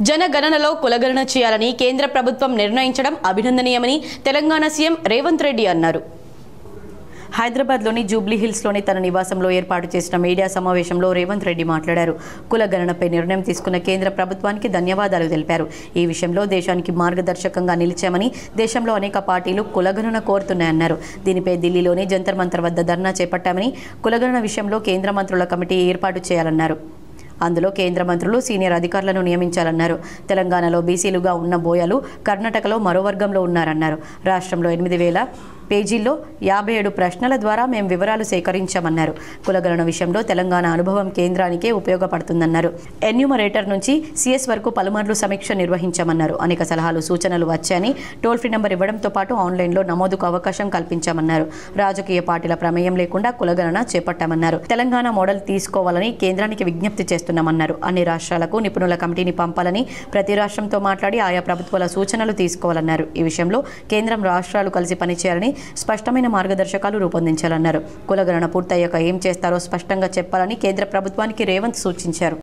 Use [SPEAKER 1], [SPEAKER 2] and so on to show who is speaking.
[SPEAKER 1] జనగణనలో కులగణన చేయాలని కేంద్ర ప్రభుత్వం నిర్ణయించడం అభినందనీయమని తెలంగాణ సీఎం రేవంత్ రెడ్డి అన్నారు. హైదరాబాద్లోని జూబ్లీహిల్స్లోని తన నివాసంలో ఏర్పాటు చేసిన మీడియా సమావేశంలో రేవంత్ రెడ్డి మాట్లాడారు. కులగణనపై నిర్ణయం తీసుకున్న కేంద్ర ప్రభుత్వానికి ధన్యవాదాలు తెలిపారు. ఈ విషయంలో దేశానికి మార్గదర్శకంగా నిలిచామని, దేశంలో అనేక పార్టీలు కులగణన కోరుతున్నాయన్నారు. దీనిపై ఢిల్లీలోని జంతర్ మంతర్ వద్ద ధర్నా చేపట్టామని, కులగణన విషయంలో కేంద్ర మంత్రుల కమిటీ ఏర్పాటు చేయాలన్నారు. అందులో కేంద్ర మంత్రులు, సీనియర్ అధికారులను నియమించాలన్నారు. తెలంగాణలో బీసీలుగా ఉన్న బోయలు కర్ణాటకలో మరో వర్గంలో ఉన్నారన్నారు. రాష్ట్రంలో 8,000 పేజీల్లో 57 ప్రశ్నల ద్వారా మేము వివరాలు సేకరించామన్నారు. కులగణన విషయంలో తెలంగాణ అనుభవం కేంద్రానికే ఉపయోగపడుతుందన్నారు. ఎన్యూమరేటర్ నుంచి సీఎస్ వరకు పలుమార్లు సమీక్ష నిర్వహించామన్నారు. అనేక సలహాలు, సూచనలు వచ్చాయని, టోల్ ఫ్రీ నంబర్ ఇవ్వడంతో పాటు ఆన్లైన్లో నమోదుకు అవకాశం కల్పించామన్నారు. రాజకీయ పార్టీల ప్రమేయం లేకుండా కులగణన చేపట్టామన్నారు. తెలంగాణ మోడల్ తీసుకోవాలని కేంద్రానికి విజ్ఞప్తి చేస్తున్నామన్నారు. అన్ని రాష్ట్రాలకు నిపుణుల కమిటీని పంపాలని, ప్రతి రాష్ట్రంతో మాట్లాడి ఆయా ప్రభుత్వాల సూచనలు తీసుకోవాలన్నారు. ఈ విషయంలో కేంద్రం, రాష్ట్రాలు కలిసి పనిచేయాలని, స్పష్టమైన మార్గదర్శకాలు రూపొందించాలన్నారు. కులగణన పూర్తయ్యాక ఏం చేస్తారో స్పష్టంగా చెప్పాలని కేంద్ర ప్రభుత్వానికి రేవంత్ సూచించారు.